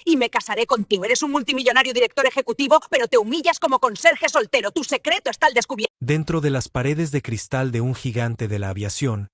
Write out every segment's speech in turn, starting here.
y me casaré contigo. Eres un multimillonario director ejecutivo, pero te humillas como conserje soltero. Tu secreto está al descubierto. Dentro de las paredes de cristal de un gigante de la aviación,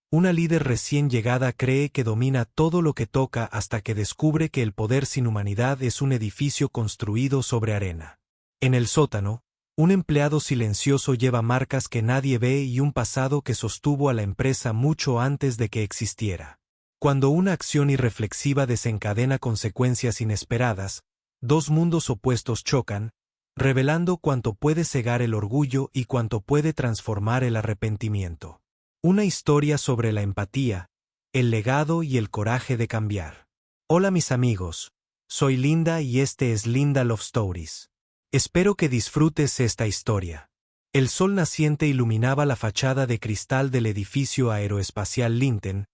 una líder recién llegada cree que domina todo lo que toca hasta que descubre que el poder sin humanidad es un edificio construido sobre arena. En el sótano, un empleado silencioso lleva marcas que nadie ve y un pasado que sostuvo a la empresa mucho antes de que existiera. Cuando una acción irreflexiva desencadena consecuencias inesperadas, dos mundos opuestos chocan, revelando cuánto puede cegar el orgullo y cuánto puede transformar el arrepentimiento. Una historia sobre la empatía, el legado y el coraje de cambiar. Hola mis amigos, soy Linda y este es Linda Love Stories. Espero que disfrutes esta historia. El sol naciente iluminaba la fachada de cristal del edificio aeroespacial Linten,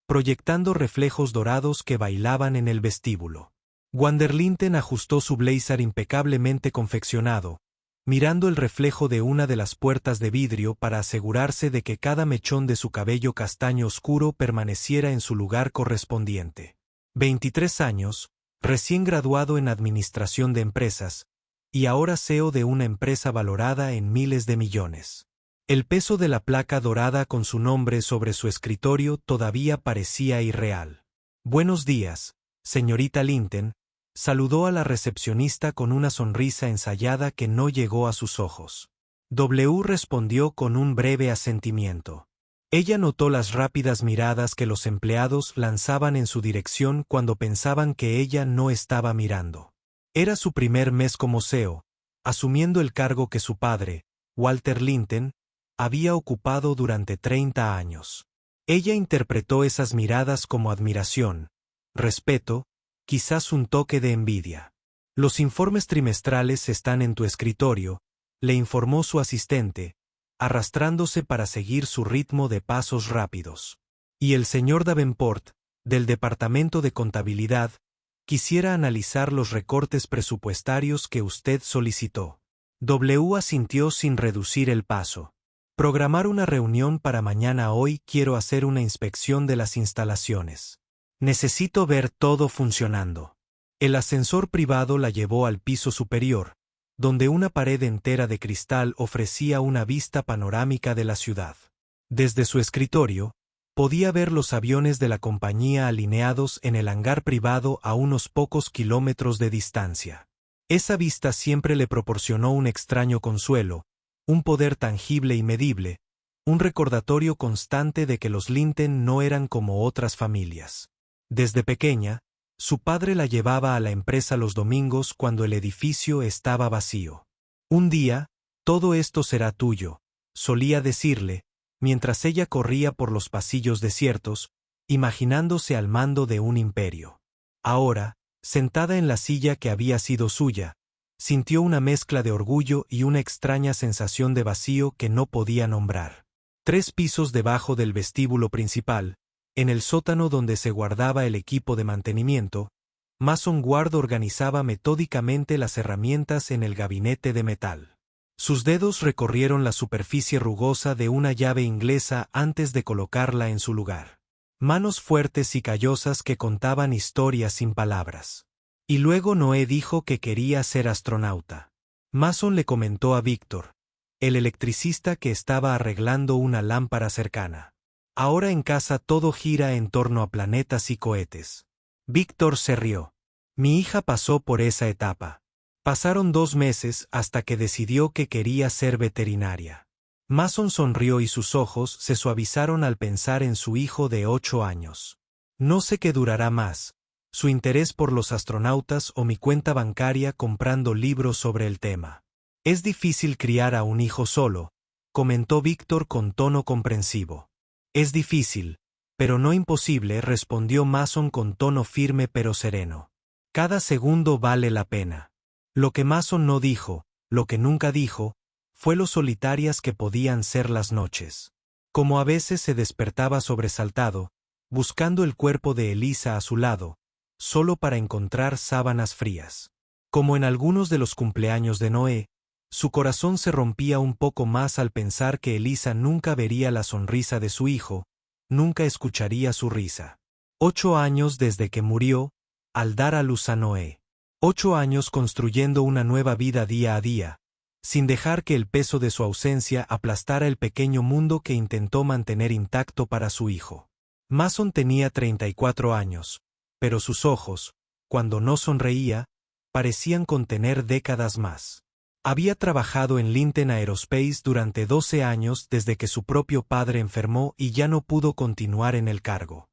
proyectando reflejos dorados que bailaban en el vestíbulo. Wander Linten ajustó su blazer impecablemente confeccionado, mirando el reflejo de una de las puertas de vidrio para asegurarse de que cada mechón de su cabello castaño oscuro permaneciera en su lugar correspondiente. 23 años, recién graduado en Administración de Empresas, y ahora CEO de una empresa valorada en miles de millones. El peso de la placa dorada con su nombre sobre su escritorio todavía parecía irreal. Buenos días, señorita Linten, saludó a la recepcionista con una sonrisa ensayada que no llegó a sus ojos. W respondió con un breve asentimiento. Ella notó las rápidas miradas que los empleados lanzaban en su dirección cuando pensaban que ella no estaba mirando. Era su primer mes como CEO, asumiendo el cargo que su padre, Walter Linten, había ocupado durante 30 años. Ella interpretó esas miradas como admiración, respeto, quizás un toque de envidia. Los informes trimestrales están en tu escritorio, le informó su asistente, arrastrándose para seguir su ritmo de pasos rápidos. Y el señor Davenport, del Departamento de Contabilidad, quisiera analizar los recortes presupuestarios que usted solicitó. W asintió sin reducir el paso. Programar una reunión para mañana. Hoy quiero hacer una inspección de las instalaciones. Necesito ver todo funcionando. El ascensor privado la llevó al piso superior, donde una pared entera de cristal ofrecía una vista panorámica de la ciudad. Desde su escritorio, podía ver los aviones de la compañía alineados en el hangar privado a unos pocos kilómetros de distancia. Esa vista siempre le proporcionó un extraño consuelo, un poder tangible y medible, un recordatorio constante de que los Linten no eran como otras familias. Desde pequeña, su padre la llevaba a la empresa los domingos cuando el edificio estaba vacío. Un día, todo esto será tuyo, solía decirle, mientras ella corría por los pasillos desiertos, imaginándose al mando de un imperio. Ahora, sentada en la silla que había sido suya, sintió una mezcla de orgullo y una extraña sensación de vacío que no podía nombrar. 3 pisos debajo del vestíbulo principal, en el sótano donde se guardaba el equipo de mantenimiento, Mason Ward organizaba metódicamente las herramientas en el gabinete de metal. Sus dedos recorrieron la superficie rugosa de una llave inglesa antes de colocarla en su lugar. Manos fuertes y callosas que contaban historias sin palabras. Y luego Noé dijo que quería ser astronauta. Mason le comentó a Víctor, el electricista que estaba arreglando una lámpara cercana. Ahora en casa todo gira en torno a planetas y cohetes. Víctor se rió. Mi hija pasó por esa etapa. Pasaron 2 meses hasta que decidió que quería ser veterinaria. Mason sonrió y sus ojos se suavizaron al pensar en su hijo de 8 años. No sé qué durará más, su interés por los astronautas o mi cuenta bancaria comprando libros sobre el tema. Es difícil criar a un hijo solo, comentó Víctor con tono comprensivo. Es difícil, pero no imposible, respondió Mason con tono firme pero sereno. Cada segundo vale la pena. Lo que Mason no dijo, lo que nunca dijo, fue lo solitarias que podían ser las noches. Como a veces se despertaba sobresaltado, buscando el cuerpo de Elisa a su lado, solo para encontrar sábanas frías. Como en algunos de los cumpleaños de Noé, su corazón se rompía un poco más al pensar que Elisa nunca vería la sonrisa de su hijo, nunca escucharía su risa. 8 años desde que murió, al dar a luz a Noé. 8 años construyendo una nueva vida día a día, sin dejar que el peso de su ausencia aplastara el pequeño mundo que intentó mantener intacto para su hijo. Mason tenía 34 años, pero sus ojos, cuando no sonreía, parecían contener décadas más. Había trabajado en Linten Aerospace durante 12 años desde que su propio padre enfermó y ya no pudo continuar en el cargo.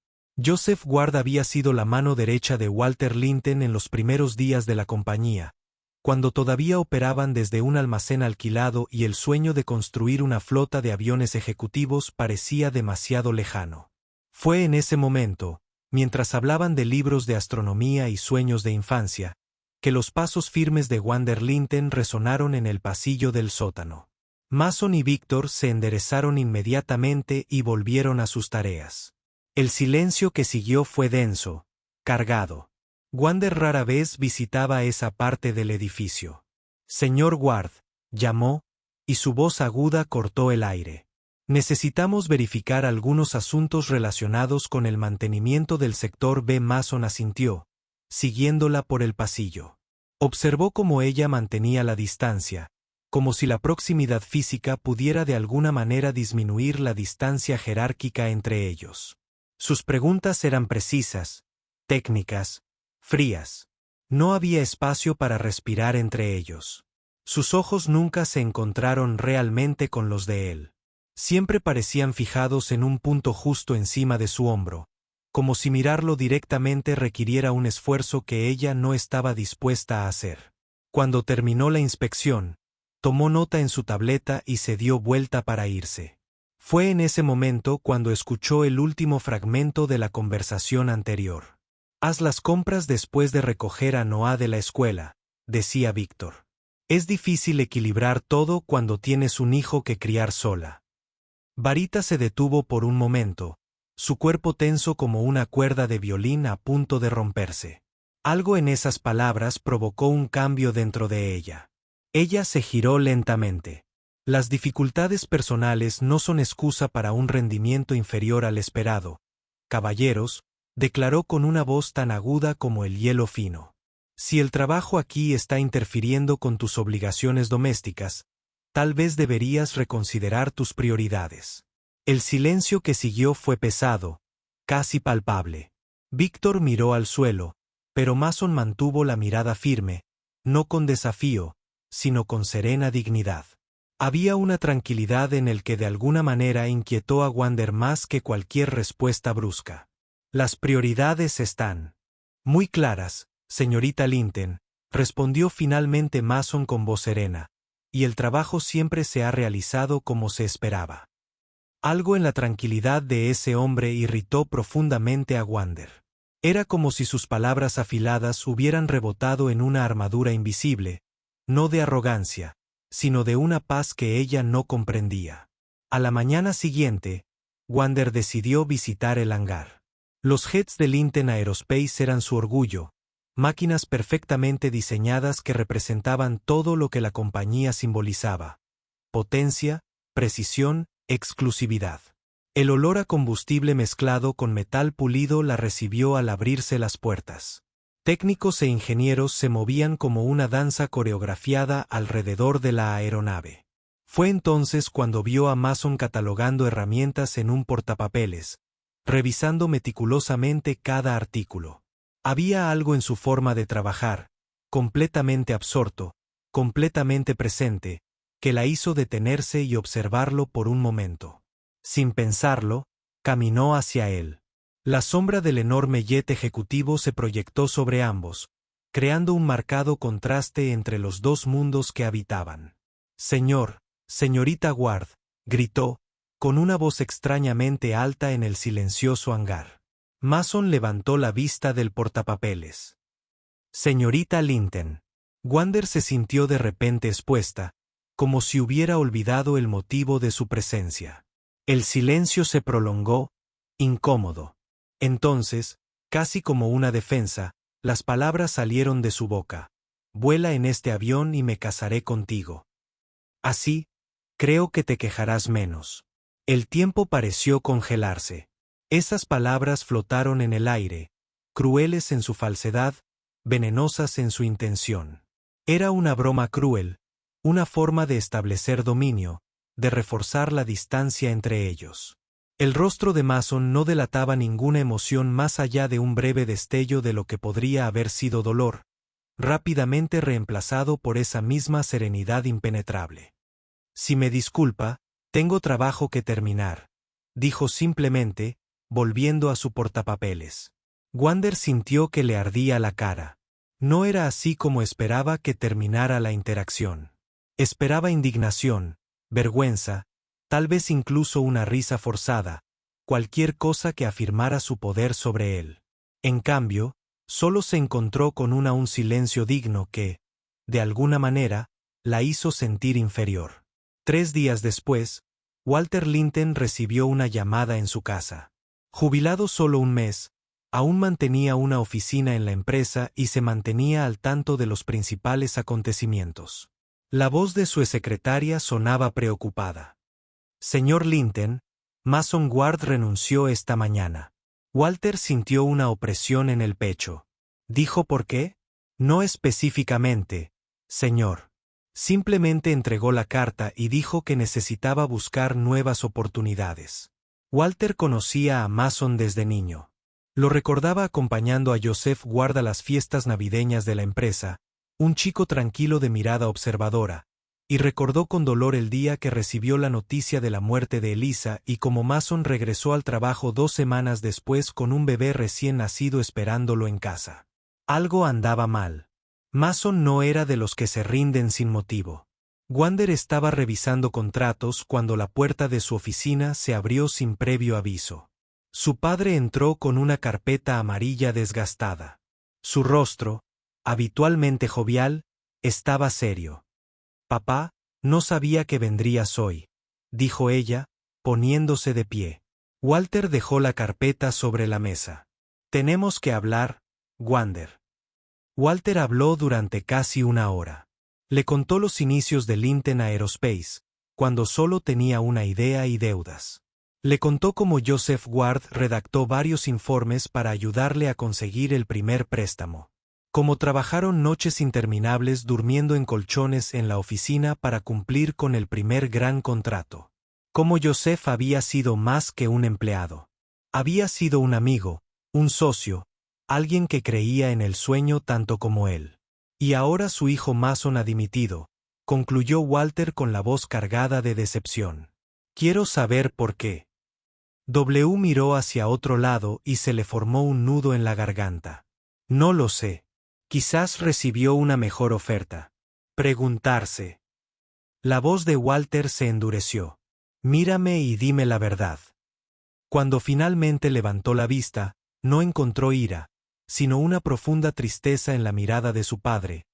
Joseph Ward había sido la mano derecha de Walter Linten en los primeros días de la compañía, cuando todavía operaban desde un almacén alquilado y el sueño de construir una flota de aviones ejecutivos parecía demasiado lejano. Fue en ese momento, mientras hablaban de libros de astronomía y sueños de infancia, que los pasos firmes de Wander Linten resonaron en el pasillo del sótano. Mason y Víctor se enderezaron inmediatamente y volvieron a sus tareas. El silencio que siguió fue denso, cargado. Wander rara vez visitaba esa parte del edificio. Señor Ward, llamó, y su voz aguda cortó el aire. Necesitamos verificar algunos asuntos relacionados con el mantenimiento del sector B. Mason asintió, siguiéndola por el pasillo. Observó cómo ella mantenía la distancia, como si la proximidad física pudiera de alguna manera disminuir la distancia jerárquica entre ellos. Sus preguntas eran precisas, técnicas, frías. No había espacio para respirar entre ellos. Sus ojos nunca se encontraron realmente con los de él. Siempre parecían fijados en un punto justo encima de su hombro, como si mirarlo directamente requiriera un esfuerzo que ella no estaba dispuesta a hacer. Cuando terminó la inspección, tomó nota en su tableta y se dio vuelta para irse. Fue en ese momento cuando escuchó el último fragmento de la conversación anterior. «Haz las compras después de recoger a Noah de la escuela», decía Víctor. «Es difícil equilibrar todo cuando tienes un hijo que criar sola». Varita se detuvo por un momento, su cuerpo tenso como una cuerda de violín a punto de romperse. Algo en esas palabras provocó un cambio dentro de ella. Ella se giró lentamente. Las dificultades personales no son excusa para un rendimiento inferior al esperado. Caballeros, declaró con una voz tan aguda como el hielo fino. Si el trabajo aquí está interfiriendo con tus obligaciones domésticas, tal vez deberías reconsiderar tus prioridades. El silencio que siguió fue pesado, casi palpable. Víctor miró al suelo, pero Mason mantuvo la mirada firme, no con desafío, sino con serena dignidad. Había una tranquilidad en el que de alguna manera inquietó a Wander más que cualquier respuesta brusca. Las prioridades están muy claras, señorita Linten, respondió finalmente Mason con voz serena, y el trabajo siempre se ha realizado como se esperaba. Algo en la tranquilidad de ese hombre irritó profundamente a Wander. Era como si sus palabras afiladas hubieran rebotado en una armadura invisible, no de arrogancia, sino de una paz que ella no comprendía. A la mañana siguiente, Wander decidió visitar el hangar. Los jets de Linten Aerospace eran su orgullo, máquinas perfectamente diseñadas que representaban todo lo que la compañía simbolizaba: potencia, precisión, exclusividad. El olor a combustible mezclado con metal pulido la recibió al abrirse las puertas. Técnicos e ingenieros se movían como una danza coreografiada alrededor de la aeronave. Fue entonces cuando vio a Mason catalogando herramientas en un portapapeles, revisando meticulosamente cada artículo. Había algo en su forma de trabajar, completamente absorto, completamente presente, que la hizo detenerse y observarlo por un momento. Sin pensarlo, caminó hacia él. La sombra del enorme jet ejecutivo se proyectó sobre ambos, creando un marcado contraste entre los dos mundos que habitaban. Señorita Ward, gritó, con una voz extrañamente alta en el silencioso hangar. Mason levantó la vista del portapapeles. Señorita Linten. Wander se sintió de repente expuesta, como si hubiera olvidado el motivo de su presencia. El silencio se prolongó, incómodo. Entonces, casi como una defensa, las palabras salieron de su boca. Vuela en este avión y me casaré contigo. Así, creo que te quejarás menos. El tiempo pareció congelarse. Esas palabras flotaron en el aire, crueles en su falsedad, venenosas en su intención. Era una broma cruel, una forma de establecer dominio, de reforzar la distancia entre ellos. El rostro de Mason no delataba ninguna emoción más allá de un breve destello de lo que podría haber sido dolor, rápidamente reemplazado por esa misma serenidad impenetrable. Si me disculpa, tengo trabajo que terminar, dijo simplemente, volviendo a su portapapeles. Wander sintió que le ardía la cara. No era así como esperaba que terminara la interacción. Esperaba indignación, vergüenza, tal vez incluso una risa forzada, cualquier cosa que afirmara su poder sobre él. En cambio, solo se encontró con un silencio digno que, de alguna manera, la hizo sentir inferior. 3 días después, Walter Linton recibió una llamada en su casa. Jubilado solo un mes, aún mantenía una oficina en la empresa y se mantenía al tanto de los principales acontecimientos. La voz de su secretaria sonaba preocupada. Señor Linton, Mason Ward renunció esta mañana. Walter sintió una opresión en el pecho. ¿Dijo por qué? No específicamente, señor. Simplemente entregó la carta y dijo que necesitaba buscar nuevas oportunidades. Walter conocía a Mason desde niño. Lo recordaba acompañando a Joseph Ward a las fiestas navideñas de la empresa, un chico tranquilo de mirada observadora, y recordó con dolor el día que recibió la noticia de la muerte de Elisa y cómo Mason regresó al trabajo 2 semanas después con un bebé recién nacido esperándolo en casa. Algo andaba mal. Mason no era de los que se rinden sin motivo. Wander estaba revisando contratos cuando la puerta de su oficina se abrió sin previo aviso. Su padre entró con una carpeta amarilla desgastada. Su rostro, habitualmente jovial, estaba serio. «Papá, no sabía que vendrías hoy», dijo ella, poniéndose de pie. Walter dejó la carpeta sobre la mesa. «Tenemos que hablar, Wander». Walter habló durante casi 1 hora. Le contó los inicios de Linton Aerospace, cuando solo tenía una idea y deudas. Le contó cómo Joseph Ward redactó varios informes para ayudarle a conseguir el primer préstamo. Cómo trabajaron noches interminables durmiendo en colchones en la oficina para cumplir con el primer gran contrato. Cómo Joseph había sido más que un empleado. Había sido un amigo, un socio, alguien que creía en el sueño tanto como él. Y ahora su hijo Mason ha dimitido, concluyó Walter con la voz cargada de decepción. Quiero saber por qué. W miró hacia otro lado y se le formó un nudo en la garganta. No lo sé. Quizás recibió una mejor oferta. Preguntarse. La voz de Walter se endureció. Mírame y dime la verdad. Cuando finalmente levantó la vista, no encontró ira, sino una profunda tristeza en la mirada de su padre,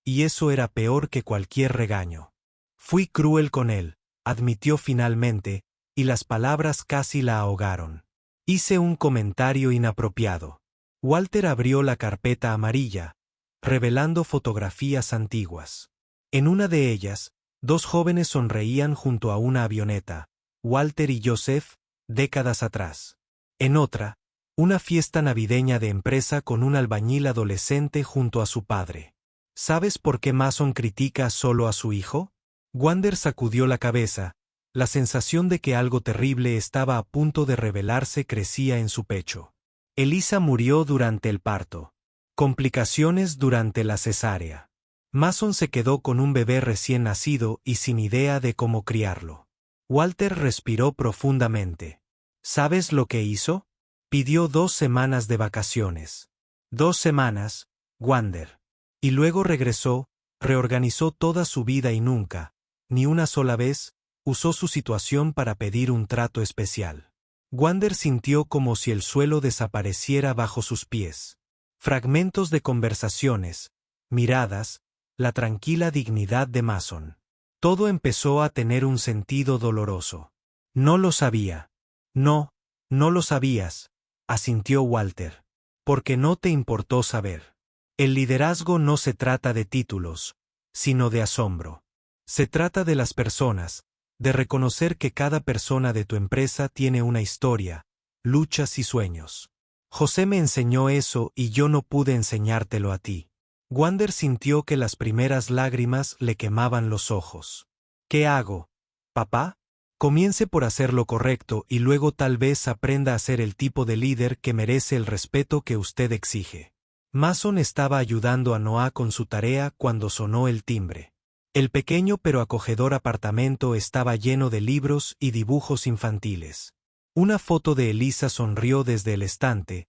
y eso era peor que cualquier regaño. Fui cruel con él, admitió finalmente, y las palabras casi la ahogaron. Hice un comentario inapropiado. Walter abrió la carpeta amarilla, revelando fotografías antiguas. En una de ellas, 2 jóvenes sonreían junto a una avioneta, Walter y Joseph, décadas atrás. En otra, una fiesta navideña de empresa con un albañil adolescente junto a su padre. ¿Sabes por qué Mason critica solo a su hijo? Wander sacudió la cabeza. La sensación de que algo terrible estaba a punto de revelarse crecía en su pecho. Elisa murió durante el parto. Complicaciones durante la cesárea. Mason se quedó con un bebé recién nacido y sin idea de cómo criarlo. Walter respiró profundamente. ¿Sabes lo que hizo? Pidió 2 semanas de vacaciones. 2 semanas, Wander. Y luego regresó, reorganizó toda su vida y nunca, ni una sola vez, usó su situación para pedir un trato especial. Wander sintió como si el suelo desapareciera bajo sus pies. Fragmentos de conversaciones, miradas, la tranquila dignidad de Mason. Todo empezó a tener un sentido doloroso. No lo sabía. No, no lo sabías, asintió Walter. Porque no te importó saber. El liderazgo no se trata de títulos, sino de asombro. Se trata de las personas, de reconocer que cada persona de tu empresa tiene una historia, luchas y sueños. José me enseñó eso y yo no pude enseñártelo a ti. Wander sintió que las primeras lágrimas le quemaban los ojos. ¿Qué hago, papá? Comience por hacer lo correcto y luego tal vez aprenda a ser el tipo de líder que merece el respeto que usted exige. Mason estaba ayudando a Noah con su tarea cuando sonó el timbre. El pequeño pero acogedor apartamento estaba lleno de libros y dibujos infantiles. Una foto de Elisa sonrió desde el estante,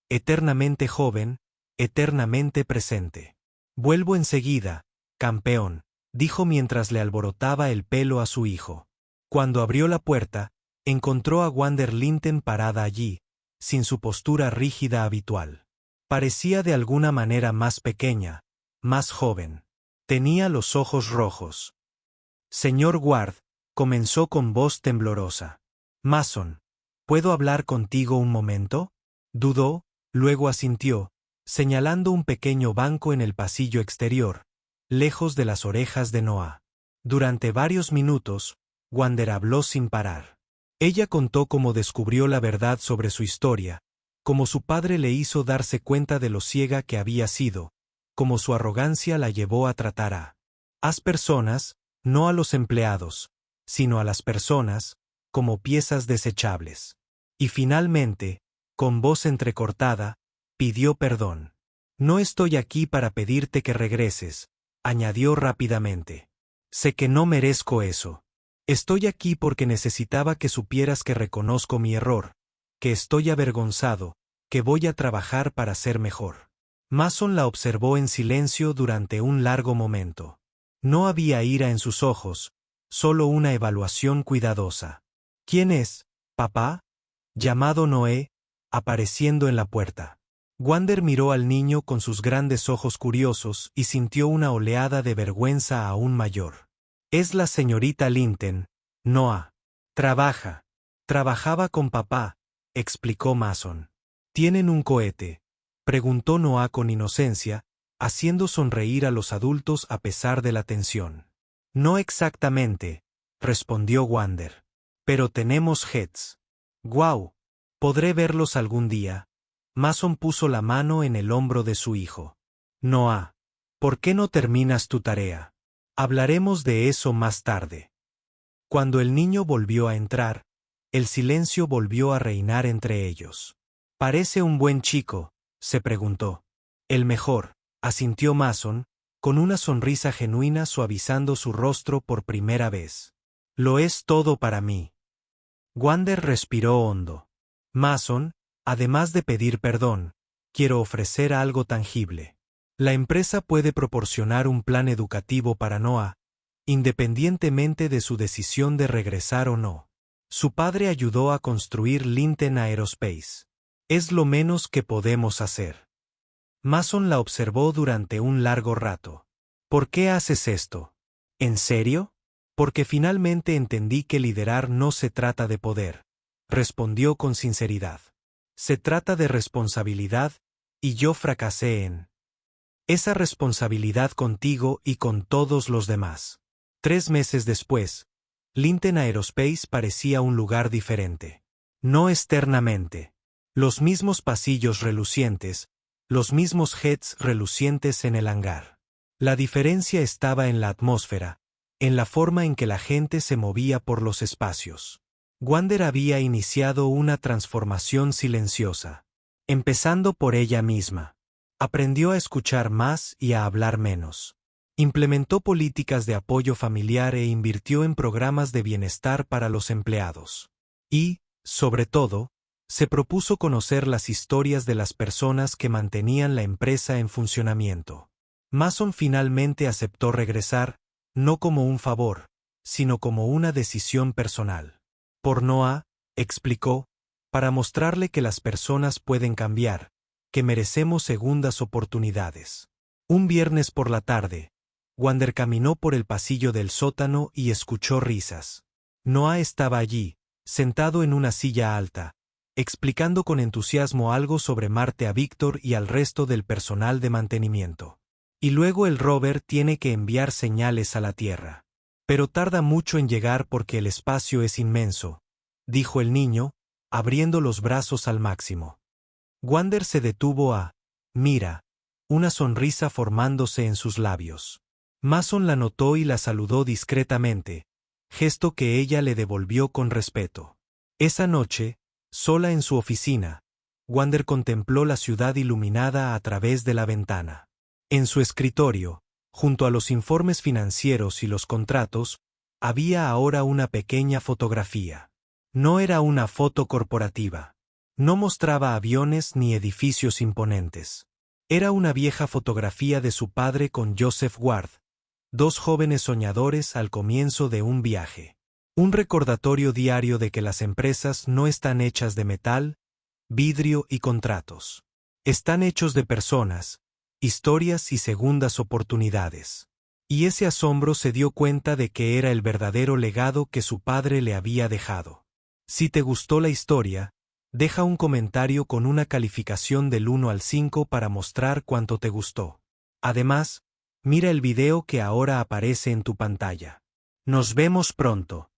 eternamente joven, eternamente presente. Vuelvo enseguida, campeón, dijo mientras le alborotaba el pelo a su hijo. Cuando abrió la puerta, encontró a Wander Linton parada allí, sin su postura rígida habitual. Parecía de alguna manera más pequeña, más joven. Tenía los ojos rojos. Señor Ward, comenzó con voz temblorosa. Mason, ¿puedo hablar contigo un momento? Dudó, luego asintió, señalando un pequeño banco en el pasillo exterior, lejos de las orejas de Noah. Durante varios minutos, Wander habló sin parar. Ella contó cómo descubrió la verdad sobre su historia, cómo su padre le hizo darse cuenta de lo ciega que había sido, cómo su arrogancia la llevó a tratar a las personas, no a los empleados, sino a las personas, como piezas desechables. Y finalmente, con voz entrecortada, pidió perdón. No estoy aquí para pedirte que regreses, añadió rápidamente. Sé que no merezco eso. Estoy aquí porque necesitaba que supieras que reconozco mi error, que estoy avergonzado, que voy a trabajar para ser mejor. Mason la observó en silencio durante un largo momento. No había ira en sus ojos, solo una evaluación cuidadosa. ¿Quién es, papá? Llamado Noé, apareciendo en la puerta. Wander miró al niño con sus grandes ojos curiosos y sintió una oleada de vergüenza aún mayor. Es la señorita Linton, Noah. Trabajaba con papá, explicó Mason. ¿Tienen un cohete?, preguntó Noah con inocencia, haciendo sonreír a los adultos a pesar de la tensión. No exactamente, respondió Wander. Pero tenemos jets. ¡Guau! ¿Podré verlos algún día? Mason puso la mano en el hombro de su hijo. Noah, ¿por qué no terminas tu tarea? Hablaremos de eso más tarde. Cuando el niño volvió a entrar, el silencio volvió a reinar entre ellos. «Parece un buen chico», se preguntó. «El mejor», asintió Mason, con una sonrisa genuina suavizando su rostro por primera vez. «Lo es todo para mí». Wander respiró hondo. «Mason, además de pedir perdón, quiero ofrecer algo tangible. La empresa puede proporcionar un plan educativo para Noah, independientemente de su decisión de regresar o no. Su padre ayudó a construir Linton Aerospace. Es lo menos que podemos hacer». Mason la observó durante un largo rato. «¿Por qué haces esto? ¿En serio?» «Porque finalmente entendí que liderar no se trata de poder», respondió con sinceridad. «Se trata de responsabilidad, y yo fracasé en esa responsabilidad contigo y con todos los demás». 3 meses después, Linton Aerospace parecía un lugar diferente. No externamente. Los mismos pasillos relucientes, los mismos jets relucientes en el hangar. La diferencia estaba en la atmósfera, en la forma en que la gente se movía por los espacios. Wander había iniciado una transformación silenciosa. Empezando por ella misma. Aprendió a escuchar más y a hablar menos. Implementó políticas de apoyo familiar e invirtió en programas de bienestar para los empleados. Y, sobre todo, se propuso conocer las historias de las personas que mantenían la empresa en funcionamiento. Mason finalmente aceptó regresar, no como un favor, sino como una decisión personal. Por Noah, explicó, para mostrarle que las personas pueden cambiar, que merecemos segundas oportunidades. Un viernes por la tarde, Wander caminó por el pasillo del sótano y escuchó risas. Noah estaba allí, sentado en una silla alta, explicando con entusiasmo algo sobre Marte a Víctor y al resto del personal de mantenimiento. Y luego el rover tiene que enviar señales a la Tierra. Pero tarda mucho en llegar porque el espacio es inmenso, dijo el niño, abriendo los brazos al máximo. Wander se detuvo mira, una sonrisa formándose en sus labios. Mason la notó y la saludó discretamente, gesto que ella le devolvió con respeto. Esa noche, sola en su oficina, Wander contempló la ciudad iluminada a través de la ventana. En su escritorio, junto a los informes financieros y los contratos, había ahora una pequeña fotografía. No era una foto corporativa. No mostraba aviones ni edificios imponentes. Era una vieja fotografía de su padre con Joseph Ward, dos jóvenes soñadores al comienzo de un viaje. Un recordatorio diario de que las empresas no están hechas de metal, vidrio y contratos. Están hechos de personas, historias y segundas oportunidades. Y ese asombro se dio cuenta de que era el verdadero legado que su padre le había dejado. Si te gustó la historia, deja un comentario con una calificación del 1 al 5 para mostrar cuánto te gustó. Además, mira el video que ahora aparece en tu pantalla. Nos vemos pronto.